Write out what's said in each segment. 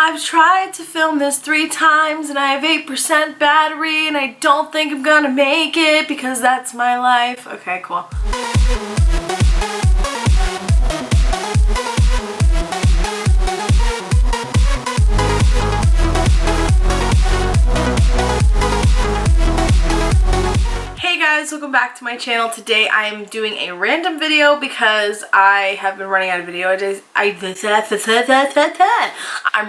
I've tried to film this 3 times and I have 8% battery and I don't think I'm gonna make it because that's my life. Okay, cool. Welcome back to my channel. Today I am doing a random video because I have been running out of video ideas. I'm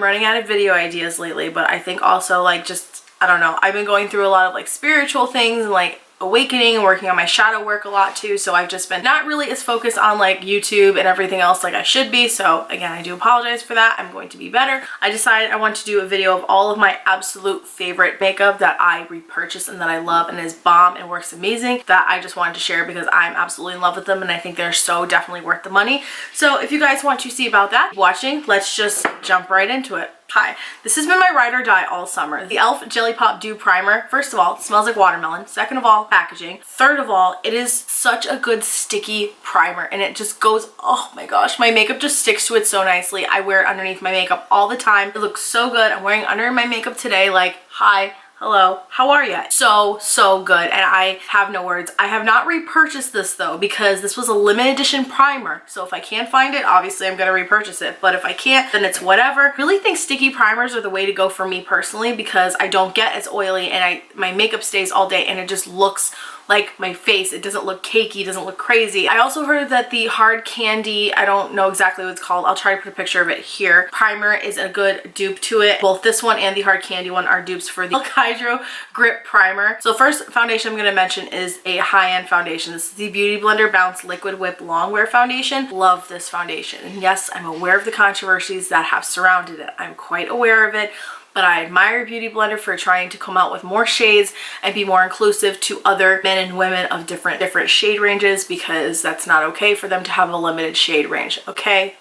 running out of video ideas lately, but I think also like just, I don't know, I've been going through a lot of like spiritual things and like awakening and working on my shadow work a lot too, so I've just been not really as focused on like YouTube and everything else like I should be. So again, I do apologize for that. I'm going to be better. I decided I want to do a video of all of my absolute favorite makeup that I repurchased and that I love and is bomb and works amazing, that I just wanted to share because I'm absolutely in love with them and I think they're so definitely worth the money. So if you guys want to see about that, keep watching. Let's just jump right into it. Hi, this has been my ride or die all summer. The e.l.f. Jelly Pop Dew Primer. First of all, it smells like watermelon. Second of all, packaging. Third of all, it is such a good sticky primer and it just goes, oh my gosh, my makeup just sticks to it so nicely. I wear it underneath my makeup all the time. It looks so good. I'm wearing it under my makeup today, like, hi. Hello, how are you? So good, and I have no words. I have not repurchased this though because this was a limited edition primer. So if I can't find it, obviously I'm gonna repurchase it. But if I can't, then it's whatever. I really think sticky primers are the way to go for me personally because I don't get as oily and my makeup stays all day and it just looks like my face. It doesn't look cakey, doesn't look crazy. I also heard that the hard candy, I don't know exactly what it's called, I'll try to put a picture of it here, primer is a good dupe to it. Both this one and the hard candy one are dupes for the Hydro Grip Primer. So first foundation I'm going to mention is a high-end foundation. This is the Beauty Blender Bounce Liquid Whip Longwear Foundation. Love this foundation. And yes, I'm aware of the controversies that have surrounded it. I'm quite aware of it. But I admire Beauty Blender for trying to come out with more shades and be more inclusive to other men and women of different shade ranges because that's not okay for them to have a limited shade range. Okay.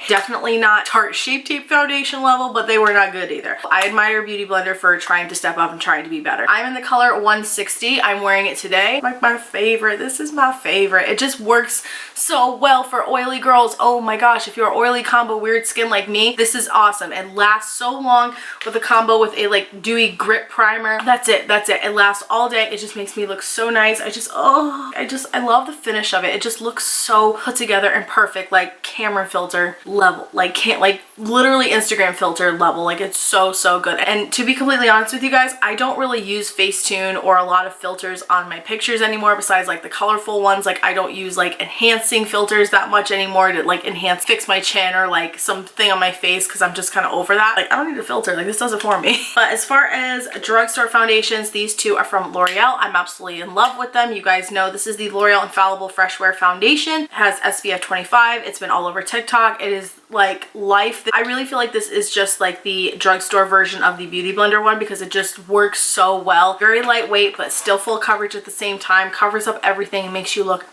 Definitely not Tarte Shape Tape foundation level, but they were not good either. I admire Beauty Blender for trying to step up and trying to be better. I'm in the color 160. I'm wearing it today. Like my favorite. This is my favorite. It just works so well for oily girls. Oh my gosh, if you're oily combo weird skin like me, this is awesome. It lasts so long with a combo with a like dewy grip primer. That's it. It lasts all day. It just makes me look so nice. I love the finish of it. It just looks so put together and perfect, like camera filter level, like literally Instagram filter level. Like it's so good. And to be completely honest with you guys, I don't really use Facetune or a lot of filters on my pictures anymore besides like the colorful ones. Like I don't use like enhancing filters that much anymore to like fix my chin or like something on my face because I'm just kind of over that. Like I don't need a filter. Like this does it for me. But as far as drugstore foundations, these two are from L'Oreal. I'm absolutely in love with them. You guys know this is the L'Oreal Infallible Freshwear Foundation. It has SPF 25. It's been all over TikTok. It is like life. I really feel like this is just like the drugstore version of the Beauty Blender one because it just works so well. Very lightweight, but still full coverage at the same time. Covers up everything and makes you look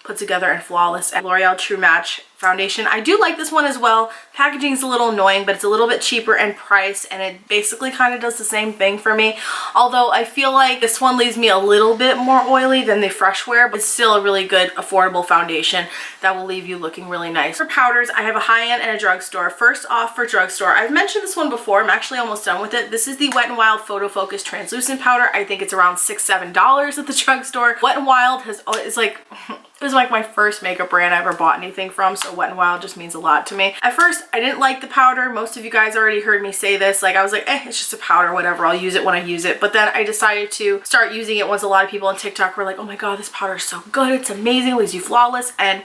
put together and flawless. And L'Oreal True Match foundation. I do like this one as well. Packaging is a little annoying, but it's a little bit cheaper in price and it basically kind of does the same thing for me. Although I feel like this one leaves me a little bit more oily than the Freshwear, but it's still a really good affordable foundation that will leave you looking really nice. For powders, I have a high-end and a drugstore. First off, for drugstore, I've mentioned this one before. I'm actually almost done with it. This is the Wet n Wild Photo Focus Translucent Powder. I think it's around $6-7 at the drugstore. Wet n Wild is like it was like my first makeup brand I ever bought anything from, so Wet n Wild just means a lot to me. At first, I didn't like the powder. Most of you guys already heard me say this. Like I was like, it's just a powder, whatever. I'll use it when I use it. But then I decided to start using it once a lot of people on TikTok were like, oh my god, this powder is so good. It's amazing. It leaves you flawless. And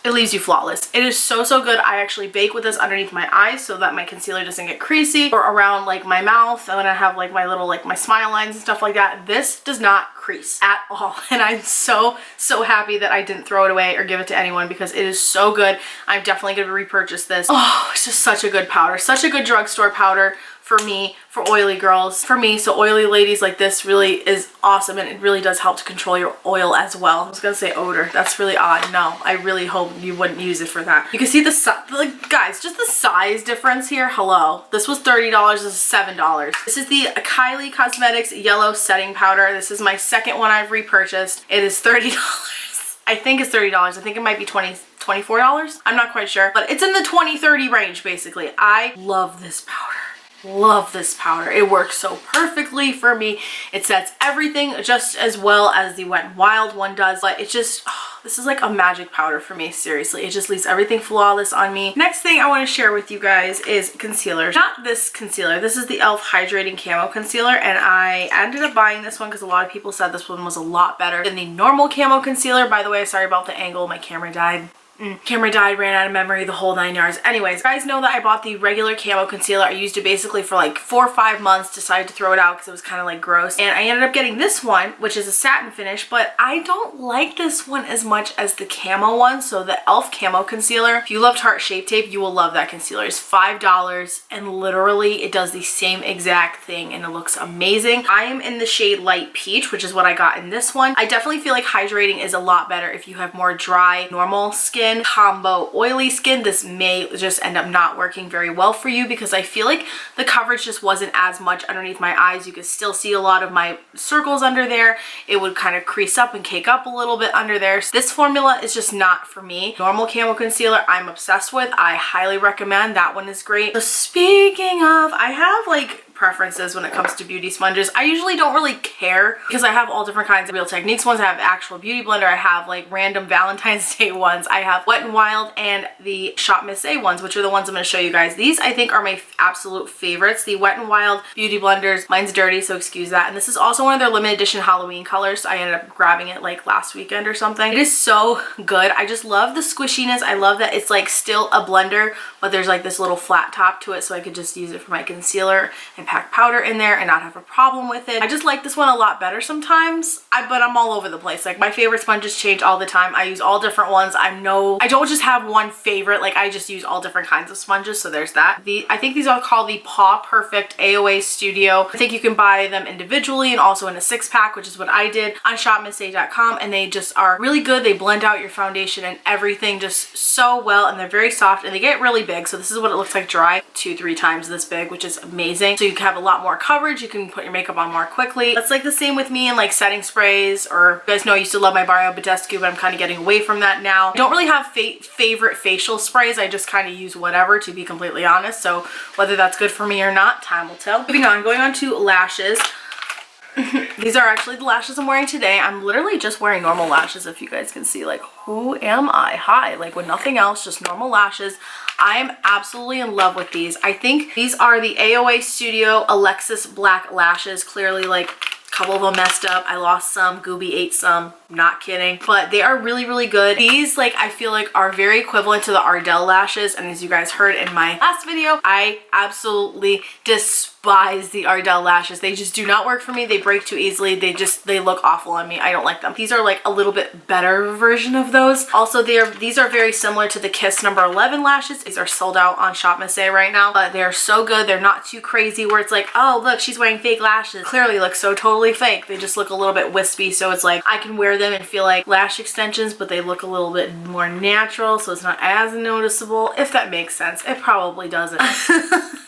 it leaves you flawless. It is so good. I actually bake with this underneath my eyes so that my concealer doesn't get creasy, or around like my mouth and when I have like my little like my smile lines and stuff like that. This does not crease at all, and I'm so happy that I didn't throw it away or give it to anyone because it is so good. I'm definitely gonna repurchase this. Oh, it's just such a good powder, such a good drugstore powder for me, for oily girls, for me. So oily ladies, like this really is awesome and it really does help to control your oil as well. I was gonna say odor. That's really odd. No, I really hope you wouldn't use it for that. You can see like guys, just the size difference here. Hello. This was $30, this is $7. This is the Kylie Cosmetics Yellow Setting Powder. This is my second one I've repurchased. It is $30. I think it's $30. I think it might be 20 $24. I'm not quite sure, but it's in the 20-30 range basically. I love this powder. Love this powder. It works so perfectly for me. It sets everything just as well as the Wet n Wild one does, but it just, oh, this is like a magic powder for me, seriously. It just leaves everything flawless on me. Next thing I want to share with you guys is concealer. Not this concealer. This is the e.l.f. Hydrating Camo Concealer, and I ended up buying this one because a lot of people said this one was a lot better than the normal camo concealer. By the way, sorry about the angle. My camera died. Camera died, ran out of memory, the whole 9 yards. Anyways, you guys know that I bought the regular camo concealer. I used it basically for like 4 or 5 months, decided to throw it out because it was kind of like gross. And I ended up getting this one, which is a satin finish, but I don't like this one as much as the camo one. So the e.l.f. Camo Concealer, if you loved Heart Shape Tape, you will love that concealer. It's $5 and literally it does the same exact thing and it looks amazing. I am in the shade Light Peach, which is what I got in this one. I definitely feel like hydrating is a lot better if you have more dry, normal skin, combo oily skin. This may just end up not working very well for you because I feel like the coverage just wasn't as much underneath my eyes. You could still see a lot of my circles under there. It would kind of crease up and cake up a little bit under there. So this formula is just not for me. Normal camo concealer I'm obsessed with. I highly recommend. That one is great. So speaking of, I have like preferences when it comes to beauty sponges. I usually don't really care because I have all different kinds of Real Techniques ones. I have actual beauty blender. I have like random Valentine's Day ones. I have Wet n Wild and the Shop Miss A ones, which are the ones I'm going to show you guys. These I think are my absolute favorites. The Wet n Wild beauty blenders. Mine's dirty, so excuse that. And this is also one of their limited edition Halloween colors. So I ended up grabbing it like last weekend or something. It is so good. I just love the squishiness. I love that it's like still a blender, but there's like this little flat top to it, so I could just use it for my concealer and pack powder in there and not have a problem with it. I just like this one a lot better sometimes, but I'm all over the place. Like my favorite sponges change all the time. I use all different ones. I don't just have one favorite. Like I just use all different kinds of sponges, so there's that. I think these are called the Paw Perfect AOA Studio. I think you can buy them individually and also in a 6-pack, which is what I did on shopmissa.com, and they just are really good. They blend out your foundation and everything just so well, and they're very soft and they get really big. So this is what it looks like dry, 2-3 times this big, which is amazing. So you can have a lot more coverage. You can put your makeup on more quickly. That's like the same with me and like setting sprays, or you guys know I used to love my Barrio Badescu, but I'm kind of getting away from that now. I don't really have favorite facial sprays. I just kind of use whatever, to be completely honest. So whether that's good for me or not, time will tell. Moving on, going on to lashes. These are actually the lashes I'm wearing today. I'm literally just wearing normal lashes, if you guys can see. Like, who am I? Hi, like with nothing else, just normal lashes. I'm absolutely in love with these. I think these are the AOA Studio Alexis Black lashes. Clearly, like, a couple of them messed up. I lost some. Gooby ate some. Not kidding. But they are really, really good. These, like, I feel like are very equivalent to the Ardell lashes. And as you guys heard in my last video, I absolutely despise the Ardell lashes. They just do not work for me. They break too easily. They look awful on me. I don't like them. These are like a little bit better version of those. Also, these are very similar to the Kiss number 11 lashes. These are sold out on Shop Miss A right now, but they're so good. They're not too crazy where it's like, oh, look, she's wearing fake lashes. Clearly look so totally fake. They just look a little bit wispy. So it's like, I can wear them and feel like lash extensions, but they look a little bit more natural, so it's not as noticeable, if that makes sense. It probably doesn't.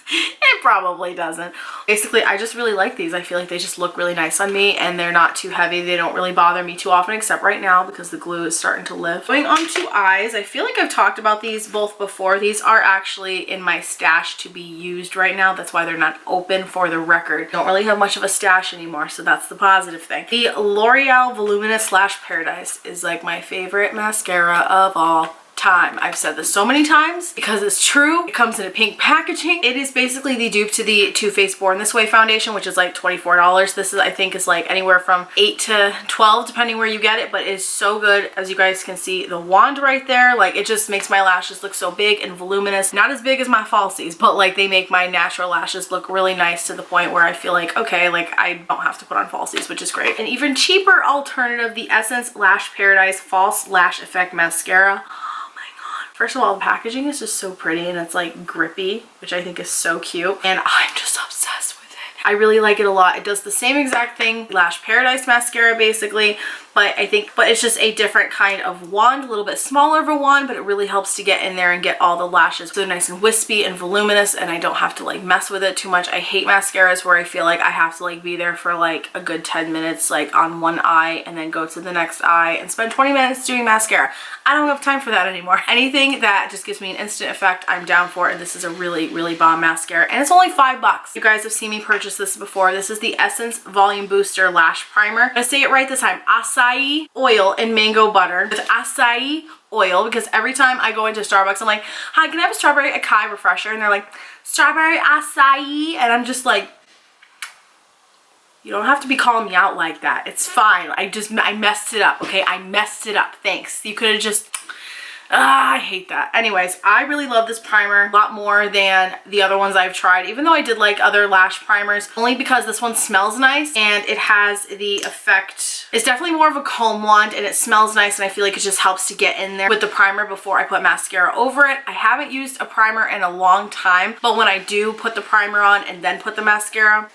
It probably doesn't. Basically, I just really like these. I feel like they just look really nice on me and they're not too heavy. They don't really bother me too often, except right now because the glue is starting to lift. Going on to eyes, I feel like I've talked about these both before. These are actually in my stash to be used right now. That's why they're not open, for the record. Don't really have much of a stash anymore, so that's the positive thing. The L'Oreal Voluminous Lash Paradise is like my favorite mascara of all time. I've said this so many times because it's true. It comes in a pink packaging. It is basically the dupe to the Too Faced Born This Way foundation, which is like $24. This is, I think, is like anywhere from 8 to 12 depending where you get it, but it is so good. As you guys can see, the wand right there, like, it just makes my lashes look so big and voluminous. Not as big as my falsies, but like they make my natural lashes look really nice to the point where I feel like, okay, like I don't have to put on falsies, which is great. An even cheaper alternative, the Essence Lash Paradise False Lash Effect Mascara. First of all, the packaging is just so pretty and it's like grippy, which I think is so cute. And I'm just obsessed with it. I really like it a lot. It does the same exact thing, Lash Paradise mascara basically. but it's just a different kind of wand, a little bit smaller of a wand, but it really helps to get in there and get all the lashes so nice and wispy and voluminous, and I don't have to like mess with it too much. I hate mascaras where I feel like I have to like be there for like a good 10 minutes like on one eye and then go to the next eye and spend 20 minutes doing mascara. I don't have time for that anymore. Anything that just gives me an instant effect, I'm down for, and this is a really, really bomb mascara, and it's only $5. You guys have seen me purchase this before. This is the Essence Volume Booster Lash Primer. I'm gonna say it right this time. Acai oil and mango butter with acai oil, because every time I go into Starbucks, I'm like, hi, can I have a strawberry acai refresher? And they're like, strawberry acai, and I'm just like, you don't have to be calling me out like that. It's fine. I messed it up, okay? I messed it up. Thanks. You could have just... I hate that. Anyways, I really love this primer a lot more than the other ones I've tried, even though I did like other lash primers, only because this one smells nice and it has the effect. It's definitely more of a comb wand and it smells nice, and I feel like it just helps to get in there with the primer before I put mascara over it. I haven't used a primer in a long time, but when I do put the primer on and then put the mascara,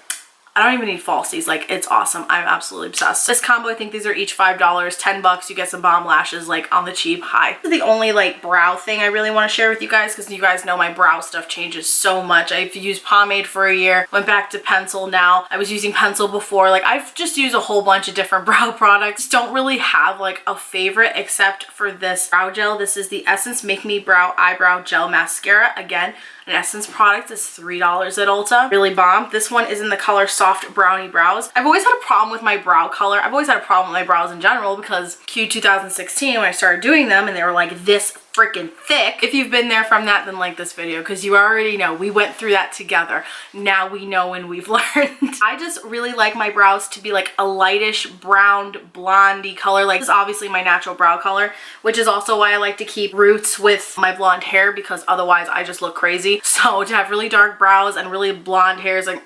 I don't even need falsies. Like, it's awesome. I'm absolutely obsessed. This combo, I think these are each $5, $10. You get some bomb lashes like on the cheap. Hi. This is the only like brow thing I really want to share with you guys, because you guys know my brow stuff changes so much. I've used pomade for a year, went back to pencil now. I was using pencil before. Like, I've just used a whole bunch of different brow products. Don't really have like a favorite except for this brow gel. This is the Essence Make Me Brow Eyebrow Gel Mascara. Again, an Essence product is $3 at Ulta. Really bomb. This one is in the color Soft Brownie Brows. I've always had a problem with my brow color. I've always had a problem with my brows in general, because Q 2016 when I started doing them and they were like this freaking thick. If you've been there from that, then like this video, because you already know we went through that together. Now we know and we've learned. I just really like my brows to be like a lightish brown blondie color. Like, this is obviously my natural brow color, which is also why I like to keep roots with my blonde hair, because otherwise I just look crazy. So to have really dark brows and really blonde hair is like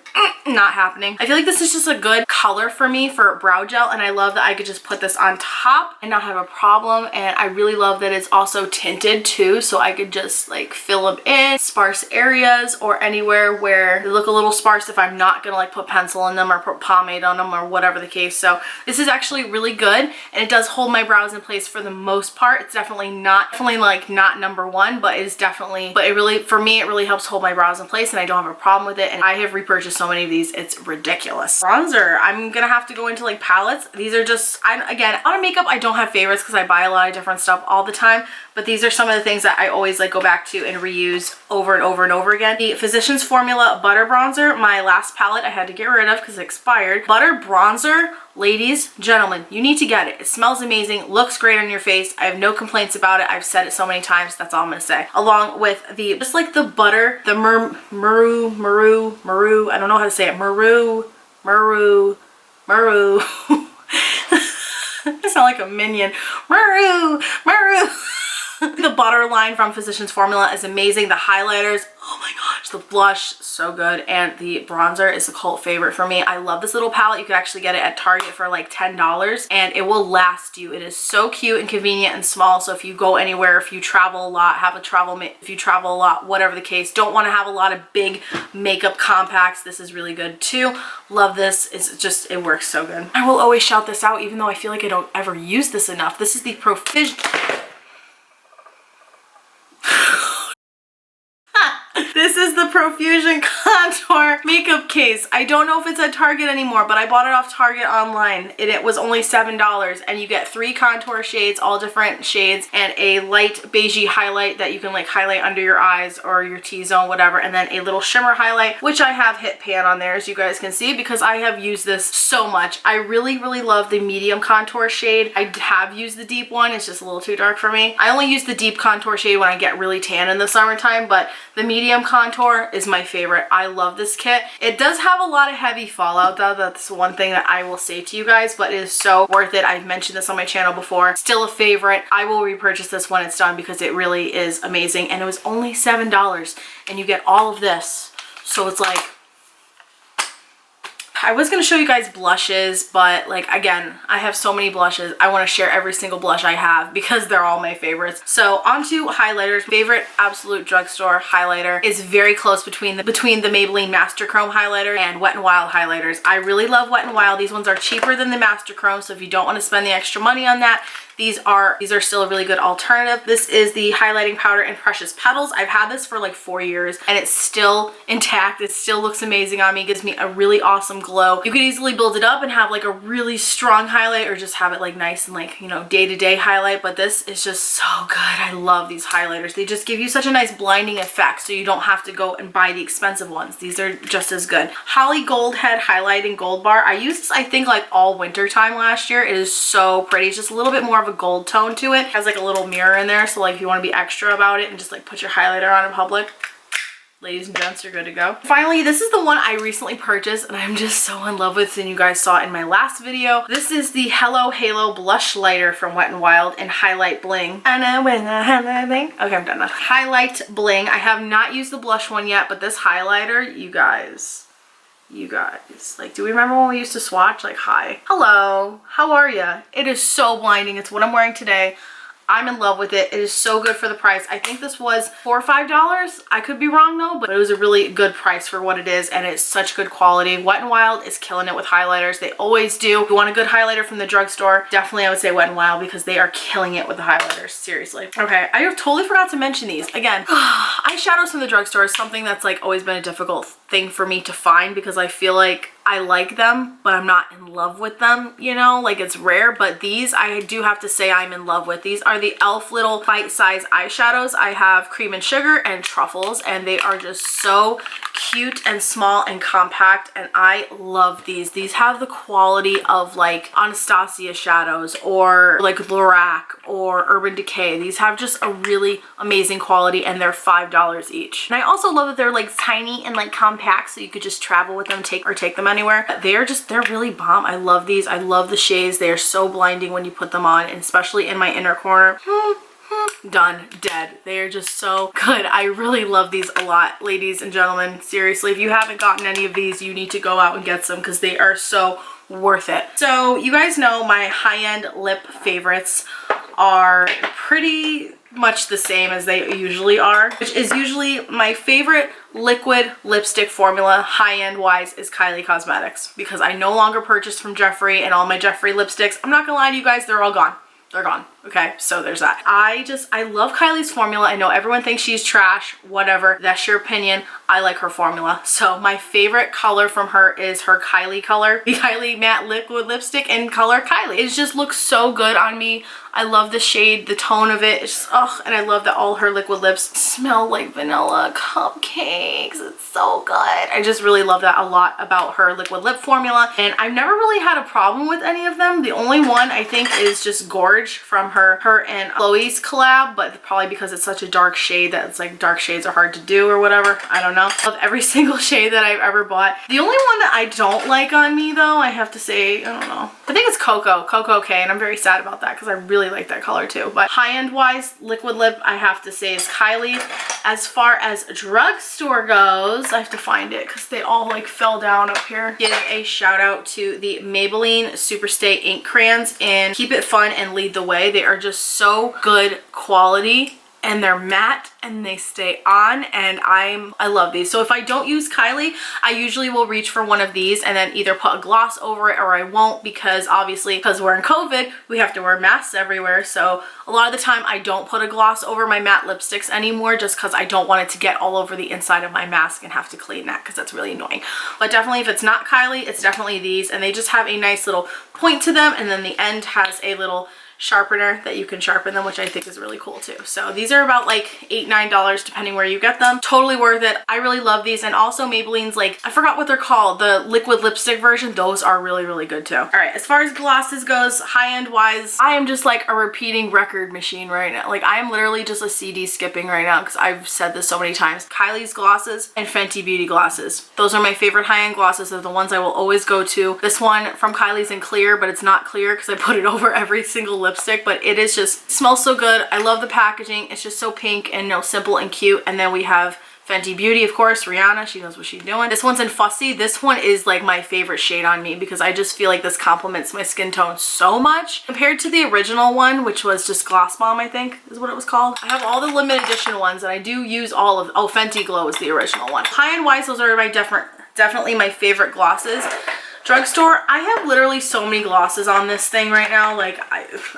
not happening. I feel like this is just a good color for me for brow gel, and I love that I could just put this on top and not have a problem. And I really love that it's also tinted too, so I could just like fill them in sparse areas or anywhere where they look a little sparse if I'm not gonna like put pencil in them or put pomade on them or whatever the case. So this is actually really good, and it does hold my brows in place for the most part. It's definitely not number one, but it is definitely, but it really, for me, it really helps hold my brows in place, and I don't have a problem with it. And I have repurchased so many of these, it's ridiculous. Bronzer, I'm gonna have to go into like palettes. These are just, again, on makeup I don't have favorites because I buy a lot of different stuff all the time, but these are some of the things that I always like go back to and reuse over and over and over again. The Physicians Formula Butter Bronzer, my last palette I had to get rid of because it expired. Butter Bronzer, ladies, gentlemen, you need to get it. It smells amazing, looks great on your face. I have no complaints about it. I've said it so many times, that's all I'm gonna say. Along with the, just like the butter, the Maru, I don't know how to say it, Maru. I sound like a minion. Maru. The butter line from Physicians Formula is amazing. The highlighters, oh my gosh, the blush, so good. And the bronzer is a cult favorite for me. I love this little palette. You can actually get it at Target for like $10 and it will last you. It is so cute and convenient and small. So if you go anywhere, if you travel a lot, if you travel a lot, whatever the case, don't want to have a lot of big makeup compacts, this is really good too. Love this. It's just, it works so good. I will always shout this out even though I feel like I don't ever use this enough. This is the Profusion. This is the Profusion Contour Makeup Case. I don't know if it's at Target anymore, but I bought it off Target online and it was only $7, and you get 3 contour shades, all different shades, and a light beigey highlight that you can like highlight under your eyes or your T-zone, whatever, and then a little shimmer highlight, which I have hit pan on there as you guys can see because I have used this so much. I really love the medium contour shade. I have used the deep one, it's just a little too dark for me. I only use the deep contour shade when I get really tan in the summertime, but the medium contour is my favorite. I love this kit. It does have a lot of heavy fallout though. That's one thing that I will say to you guys, but it is so worth it. I've mentioned this on my channel before. Still a favorite. I will repurchase this when it's done because it really is amazing, and it was only $7 and you get all of this. So it's like I was going to show you guys blushes, but like, again, I have so many blushes. I want to share every single blush I have because they're all my favorites. So onto highlighters. Favorite absolute drugstore highlighter is very close between the Maybelline Master Chrome highlighter and Wet n Wild highlighters. I really love Wet n Wild. These ones are cheaper than the Master Chrome, so if you don't want to spend the extra money on that, these are still a really good alternative. This is the highlighting powder in Precious Petals. I've had this for like 4 years and it's still intact. It still looks amazing on me. It gives me a really awesome glow. You could easily build it up and have like a really strong highlight, or just have it like nice and like, you know, day-to-day highlight, but this is just so good. I love these highlighters. They just give you such a nice blinding effect, so you don't have to go and buy the expensive ones. These are just as good. Holly Gold Head Highlighting Gold Bar. I used this, I think, like all winter time last year. It is so pretty. It's just a little bit more of a gold tone to it. It has like a little mirror in there, so like if you want to be extra about it and just like put your highlighter on in public, ladies and gents, you're good to go. Finally, this is the one I recently purchased and I'm just so in love with, and you guys saw it in my last video. This is the Hello Halo Blush Lighter from Wet n Wild in Highlight Bling. Okay, I'm done now. Highlight Bling. I have not used the blush one yet, but this highlighter, you guys, like, do we remember when we used to swatch? Like, hi, hello, how are ya? It is so blinding. It's what I'm wearing today. I'm in love with it. It is so good for the price. I think this was $4 or $5. I could be wrong though, but it was a really good price for what it is, and it's such good quality. Wet n Wild is killing it with highlighters. They always do. If you want a good highlighter from the drugstore, definitely I would say Wet n Wild, because they are killing it with the highlighters. Seriously. Okay, I totally forgot to mention these. Again, eyeshadows from the drugstore is something that's like always been a difficult thing for me to find, because I feel like I like them, but I'm not in love with them, you know, like it's rare. But these I do have to say I'm in love with. These are the e.l.f. little bite-sized eyeshadows. I have Cream and Sugar and Truffles, and they are just so cute and small and compact, and I love these. These have the quality of like Anastasia shadows or like Lorac or Urban Decay. These have just a really amazing quality, and they're $5 each. And I also love that they're like tiny and like compact, so you could just travel with them, take them anywhere. They're really bomb. I love these. I love the shades. They are so blinding when you put them on, and especially in my inner corner. Done. Dead. They are just so good. I really love these a lot, ladies and gentlemen. Seriously, if you haven't gotten any of these, you need to go out and get some, because they are so worth it. So you guys know my high-end lip favorites are pretty much the same as they usually are, which is usually my favorite liquid lipstick formula high-end wise is Kylie Cosmetics, because I no longer purchase from Jeffree, and all my Jeffree lipsticks, I'm not gonna lie to you guys, they're all gone. They're gone. Okay, so there's that. I love Kylie's formula. I know everyone thinks she's trash, whatever, that's your opinion. I like her formula. So my favorite color from her is her Kylie color, the Kylie matte liquid lipstick in color Kylie. It just looks so good on me. I love the shade, the tone of it. It's just, oh, and I love that all her liquid lips smell like vanilla cupcakes. It's so good. I just really love that a lot about her liquid lip formula, and I've never really had a problem with any of them. The only one I think is just Gorge from her and Chloe's collab, but probably because it's such a dark shade that it's like dark shades are hard to do or whatever. I don't know. Love every single shade that I've ever bought. The only one that I don't like on me though, I have to say, I don't know. I think it's Cocoa K, and I'm very sad about that because I really like that color too. But high-end wise, liquid lip, I have to say is Kylie. As far as drugstore goes, I have to find it because they all like fell down up here. Give a shout out to the Maybelline Superstay ink crayons in Keep It Fun and Lead the Way. They are just so good quality, and they're matte and they stay on, and I love these. So if I don't use Kylie, I usually will reach for one of these and then either put a gloss over it or I won't, because obviously because we're in COVID, we have to wear masks everywhere. So a lot of the time I don't put a gloss over my matte lipsticks anymore, just because I don't want it to get all over the inside of my mask and have to clean that, because that's really annoying. But definitely if it's not Kylie, it's definitely these, and they just have a nice little point to them, and then the end has a little sharpener that you can sharpen them, which I think is really cool too. So these are about like $8, $9 depending where you get them. Totally worth it. I really love these. And also Maybelline's, like, I forgot what they're called, the liquid lipstick version, those are really, really good too. All right, as far as glosses goes, high-end wise, I am just like a repeating record machine right now. Like, I am literally just a CD skipping right now because I've said this so many times. Kylie's glosses and Fenty Beauty glosses. Those are my favorite high-end glosses. They're the ones I will always go to. This one from Kylie's in clear, but it's not clear because I put it over every single lipstick, but it is just, smells so good. I love the packaging. It's just so pink and, you know, simple and cute. And then we have Fenty Beauty, of course, Rihanna, she knows what she's doing. This one's in Fussy. This one is like my favorite shade on me because I just feel like this complements my skin tone so much. Compared to the original one, which was just Gloss Bomb, I think is what it was called. I have all the limited edition ones and I do use all of, oh, Fenty Glow is the original one. High and Wise, those are my definitely my favorite glosses. Drugstore, I have literally so many glosses on this thing right now. Like,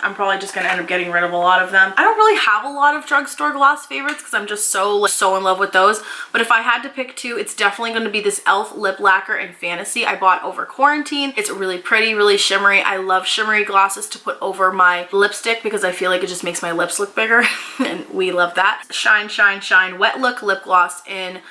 I'm probably just gonna end up getting rid of a lot of them. I don't really have a lot of drugstore gloss favorites because I'm just so in love with those. But if I had to pick two, it's definitely gonna be this e.l.f. Lip Lacquer in Fantasy. I bought over quarantine. It's really pretty, really shimmery. I love shimmery glosses to put over my lipstick because I feel like it just makes my lips look bigger and we love that. Shine, Shine, Shine Wet Look Lip Gloss in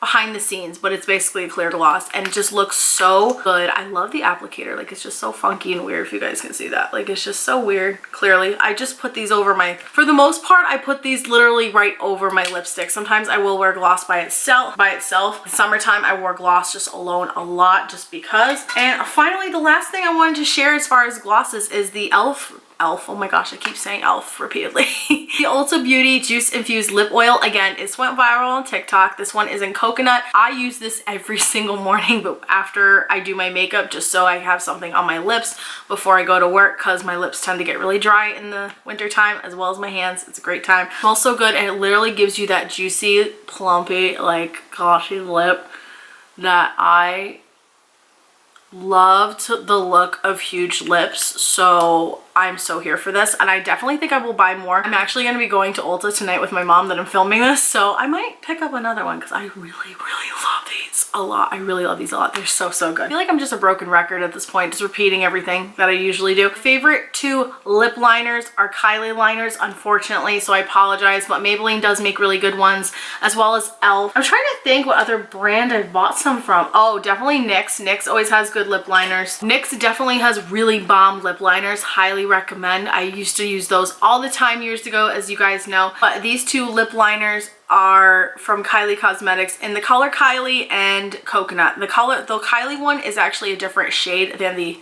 Behind the Scenes, but it's basically a clear gloss and it just looks so good. I love the applicator. Like, it's just so funky and weird, if you guys can see that. Like, it's just so weird. Clearly, I just put these over my, for the most part, I put these literally right over my lipstick. Sometimes I will wear gloss by itself. In summertime, I wore gloss just alone a lot just because. And finally, the last thing I wanted to share as far as glosses is the e.l.f., oh my gosh, I keep saying e.l.f. repeatedly. The Ulta Beauty Juice Infused Lip Oil. Again, this went viral on TikTok. This one is in coconut. I use this every single morning, but after I do my makeup, just so I have something on my lips before I go to work, because my lips tend to get really dry in the winter time, as well as my hands. It's a great time. It smells so good, and it literally gives you that juicy, plumpy, like glossy lip that I loved the look of huge lips, so I'm so here for this, and I definitely think I will buy more. I'm actually going to be going to Ulta tonight with my mom that I'm filming this, so I might pick up another one because I really love these a lot. I really love these a lot. They're so good. I feel like I'm just a broken record at this point, just repeating everything that I usually do. Favorite two lip liners are Kylie liners, unfortunately, so I apologize, but Maybelline does make really good ones, as well as e.l.f. I'm trying to think what other brand I've bought some from. Oh, definitely NYX. NYX always has good lip liners. NYX definitely has really bomb lip liners. Highly recommend. I used to use those all the time years ago, as you guys know. But these two lip liners are from Kylie Cosmetics in the color Kylie and Coconut. The Kylie one is actually a different shade than the